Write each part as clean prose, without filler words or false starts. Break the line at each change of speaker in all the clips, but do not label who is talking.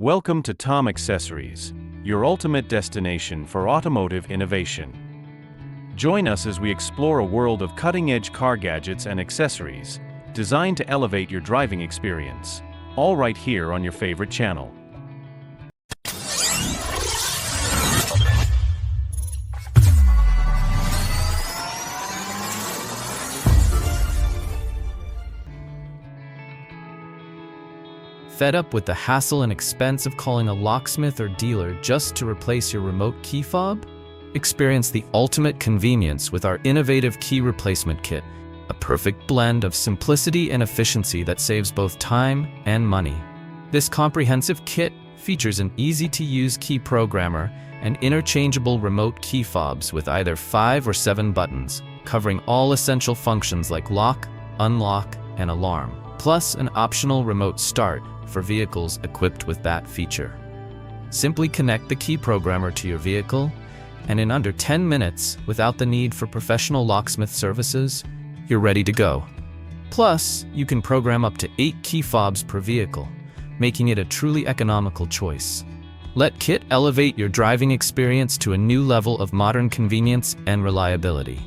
Welcome to Tom Accessories, your ultimate destination for automotive innovation. Join us as we explore a world of cutting-edge car gadgets and accessories designed to elevate your driving experience, all right here on your favorite channel.
Fed up with the hassle and expense of calling a locksmith or dealer just to replace your remote key fob? Experience the ultimate convenience with our innovative key replacement kit, a perfect blend of simplicity and efficiency that saves both time and money. This comprehensive kit features an easy-to-use key programmer and interchangeable remote key fobs with either 5 or 7 buttons, covering all essential functions like lock, unlock, and alarm, plus an optional remote start for vehicles equipped with that feature. Simply connect the key programmer to your vehicle, and in under 10 minutes, without the need for professional locksmith services, you're ready to go. Plus, you can program up to 8 key fobs per vehicle, making it a truly economical choice. Let KIT elevate your driving experience to a new level of modern convenience and reliability.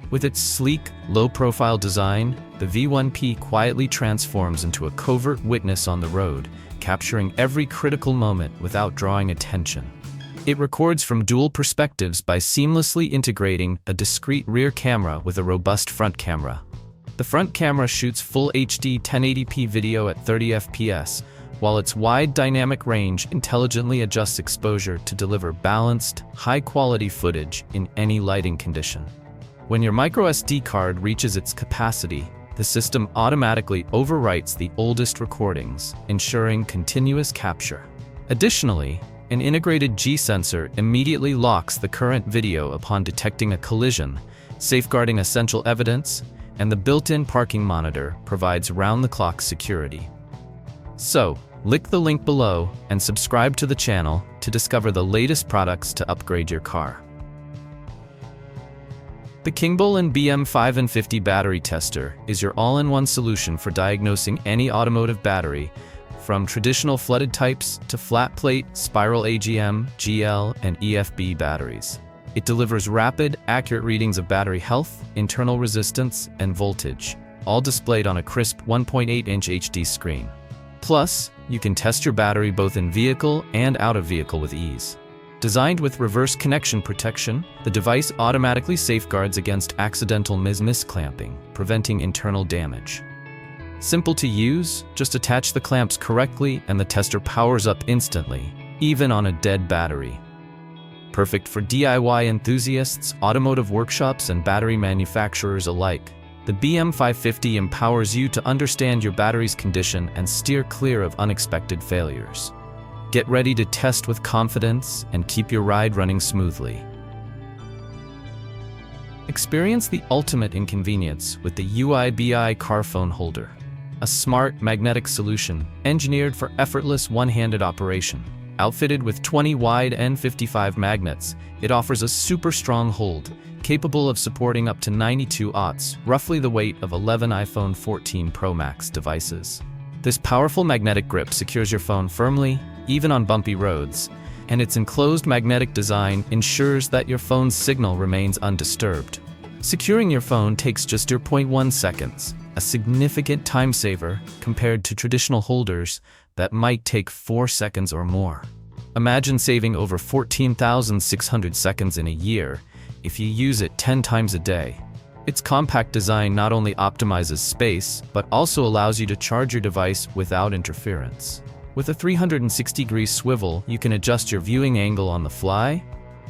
With its sleek, low-profile design, the V1P quietly transforms into a covert witness on the road, capturing every critical moment without drawing attention. It records from dual perspectives by seamlessly integrating a discrete rear camera with a robust front camera. The front camera shoots full HD 1080p video at 30 FPS, while its wide dynamic range intelligently adjusts exposure to deliver balanced, high-quality footage in any lighting condition. When your microSD card reaches its capacity, the system automatically overwrites the oldest recordings, ensuring continuous capture. Additionally, an integrated G-sensor immediately locks the current video upon detecting a collision, safeguarding essential evidence, and the built-in parking monitor provides round-the-clock security. So, click the link below and subscribe to the channel to discover the latest products to upgrade your car. The Kingball BM550 battery tester is your all-in-one solution for diagnosing any automotive battery, from traditional flooded types to flat plate, spiral AGM, GL, and EFB batteries. It delivers rapid, accurate readings of battery health, internal resistance, and voltage, all displayed on a crisp 1.8-inch HD screen. Plus, you can test your battery both in vehicle and out of vehicle with ease. Designed with reverse connection protection, the device automatically safeguards against accidental misclamping, preventing internal damage. Simple to use, just attach the clamps correctly and the tester powers up instantly, even on a dead battery. Perfect for DIY enthusiasts, automotive workshops, and battery manufacturers alike, the BM550 empowers you to understand your battery's condition and steer clear of unexpected failures. Get ready to test with confidence and keep your ride running smoothly. Experience the ultimate inconvenience with the UIBI car phone holder, a smart magnetic solution engineered for effortless one-handed operation. Outfitted with 20 wide N55 magnets, it offers a super strong hold, capable of supporting up to 92 watts, roughly the weight of 11 iPhone 14 Pro Max devices. This powerful magnetic grip secures your phone firmly, even on bumpy roads, and its enclosed magnetic design ensures that your phone's signal remains undisturbed. Securing your phone takes just 0.1 seconds, a significant time saver compared to traditional holders that might take 4 seconds or more. Imagine saving over 14,600 seconds in a year if you use it 10 times a day. Its compact design not only optimizes space, but also allows you to charge your device without interference. With a 360-degree swivel, you can adjust your viewing angle on the fly,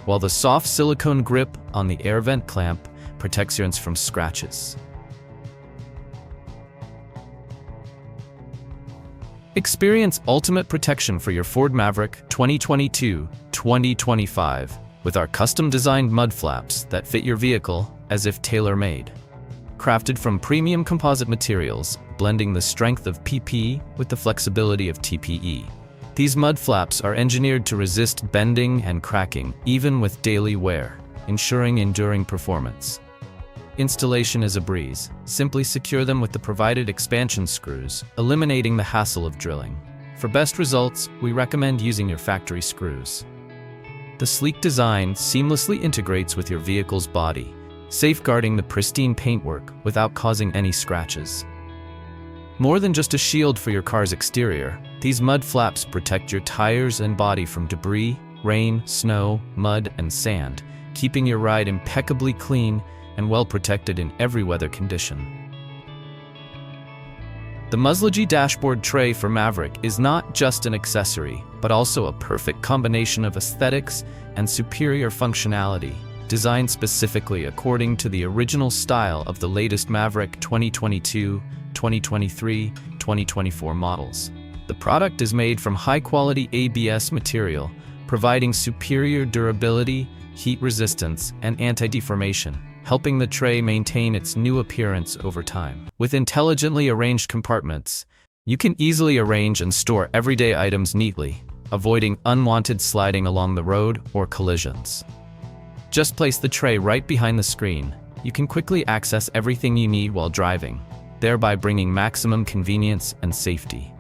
while the soft silicone grip on the air vent clamp protects your hands from scratches. Experience ultimate protection for your Ford Maverick 2022-2025 with our custom-designed mud flaps that fit your vehicle as if tailor-made. Crafted from premium composite materials, blending the strength of PP with the flexibility of TPE. These mud flaps are engineered to resist bending and cracking, even with daily wear, ensuring enduring performance. Installation is a breeze. Simply secure them with the provided expansion screws, eliminating the hassle of drilling. For best results, we recommend using your factory screws. The sleek design seamlessly integrates with your vehicle's body, safeguarding the pristine paintwork without causing any scratches. More than just a shield for your car's exterior, these mud flaps protect your tires and body from debris, rain, snow, mud, and sand, keeping your ride impeccably clean and well protected in every weather condition. The Muzzlegy dashboard tray for Maverick is not just an accessory, but also a perfect combination of aesthetics and superior functionality, designed specifically according to the original style of the latest Maverick 2022, 2023, 2024 models. The product is made from high-quality ABS material, providing superior durability, heat resistance, and anti-deformation, helping the tray maintain its new appearance over time. With intelligently arranged compartments, you can easily arrange and store everyday items neatly, avoiding unwanted sliding along the road or collisions. Just place the tray right behind the screen. You can quickly access everything you need while driving, thereby bringing maximum convenience and safety.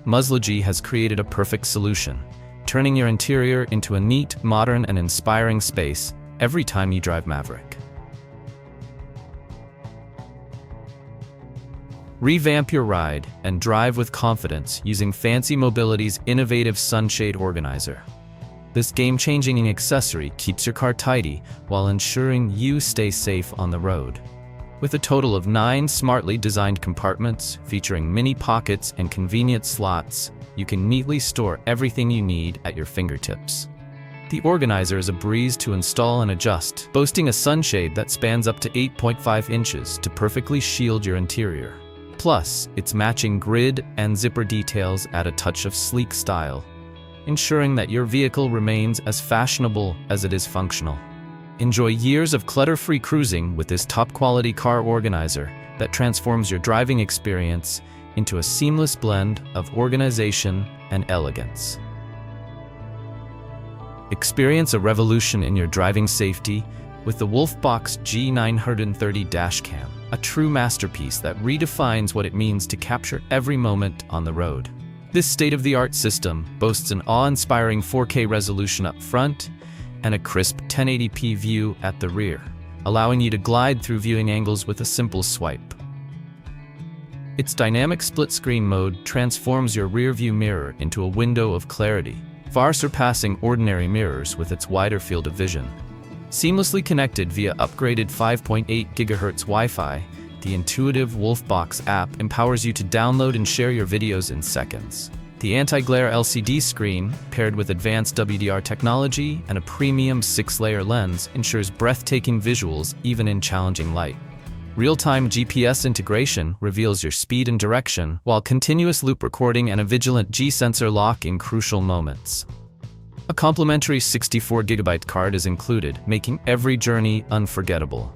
Muzzlegy has created a perfect solution, turning your interior into a neat, modern, and inspiring space every time you drive Maverick. Revamp your ride and drive with confidence using Fancy Mobility's innovative sunshade organizer. This game-changing accessory keeps your car tidy while ensuring you stay safe on the road. With a total of 9 smartly designed compartments featuring mini pockets and convenient slots, you can neatly store everything you need at your fingertips. The organizer is a breeze to install and adjust, boasting a sunshade that spans up to 8.5 inches to perfectly shield your interior. Plus, its matching grid and zipper details add a touch of sleek style, ensuring that your vehicle remains as fashionable as it is functional. Enjoy years of clutter-free cruising with this top-quality car organizer that transforms your driving experience into a seamless blend of organization and elegance. Experience a revolution in your driving safety with the Wolfbox G930 dashcam, a true masterpiece that redefines what it means to capture every moment on the road. This state-of-the-art system boasts an awe-inspiring 4K resolution up front and a crisp 1080p view at the rear, allowing you to glide through viewing angles with a simple swipe. Its dynamic split-screen mode transforms your rear-view mirror into a window of clarity, far surpassing ordinary mirrors with its wider field of vision. Seamlessly connected via upgraded 5.8 GHz Wi-Fi, the intuitive Wolfbox app empowers you to download and share your videos in seconds. The anti-glare LCD screen, paired with advanced WDR technology and a premium 6-layer lens, ensures breathtaking visuals even in challenging light. Real-time GPS integration reveals your speed and direction, while continuous loop recording and a vigilant G-sensor lock in crucial moments. A complimentary 64GB card is included, making every journey unforgettable.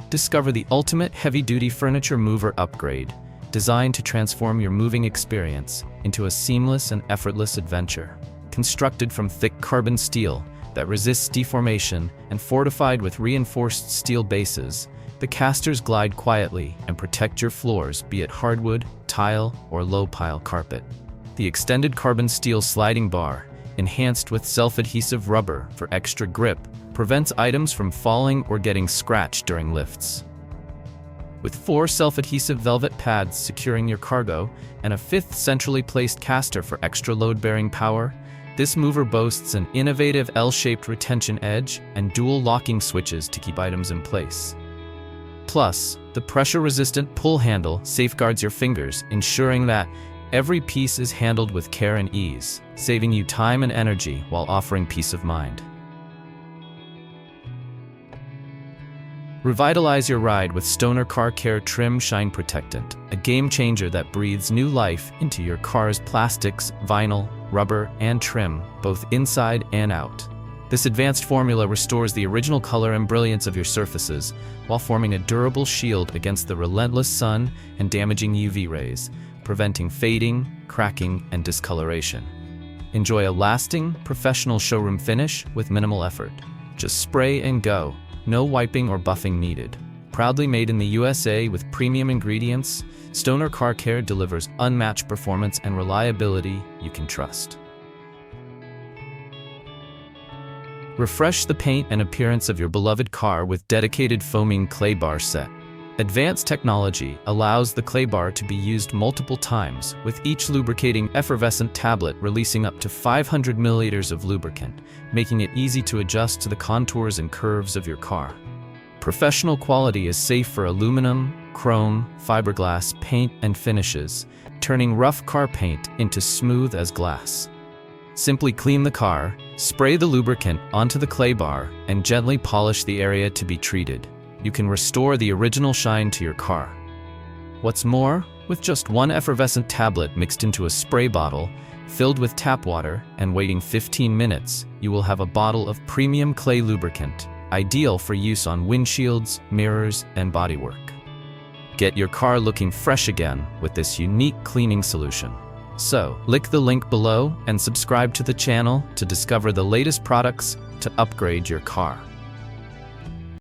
Discover the ultimate heavy-duty furniture mover upgrade, designed to transform your moving experience into a seamless and effortless adventure. Constructed from thick carbon steel that resists deformation and fortified with reinforced steel bases, the casters glide quietly and protect your floors, be it hardwood, tile, or low-pile carpet. The extended carbon steel sliding bar, enhanced with self-adhesive rubber for extra grip, prevents items from falling or getting scratched during lifts. With 4 self-adhesive velvet pads securing your cargo and a 5th centrally placed caster for extra load-bearing power, this mover boasts an innovative L-shaped retention edge and dual locking switches to keep items in place. Plus, the pressure-resistant pull handle safeguards your fingers, ensuring that every piece is handled with care and ease, saving you time and energy while offering peace of mind. Revitalize your ride with Stoner Car Care Trim Shine Protectant, a game-changer that breathes new life into your car's plastics, vinyl, rubber, and trim, both inside and out. This advanced formula restores the original color and brilliance of your surfaces, while forming a durable shield against the relentless sun and damaging UV rays, preventing fading, cracking, and discoloration. Enjoy a lasting, professional showroom finish with minimal effort. Just spray and go, no wiping or buffing needed. Proudly made in the USA with premium ingredients, Stoner Car Care delivers unmatched performance and reliability you can trust. Refresh the paint and appearance of your beloved car with dedicated foaming clay bar set. Advanced technology allows the clay bar to be used multiple times, with each lubricating effervescent tablet releasing up to 500 milliliters of lubricant, making it easy to adjust to the contours and curves of your car. Professional quality is safe for aluminum, chrome, fiberglass, paint, and finishes, turning rough car paint into smooth as glass. Simply clean the car, spray the lubricant onto the clay bar, and gently polish the area to be treated. You can restore the original shine to your car. What's more, with just one effervescent tablet mixed into a spray bottle, filled with tap water, and waiting 15 minutes, you will have a bottle of premium clay lubricant, ideal for use on windshields, mirrors, and bodywork. Get your car looking fresh again with this unique cleaning solution. So, click the link below and subscribe to the channel to discover the latest products to upgrade your car.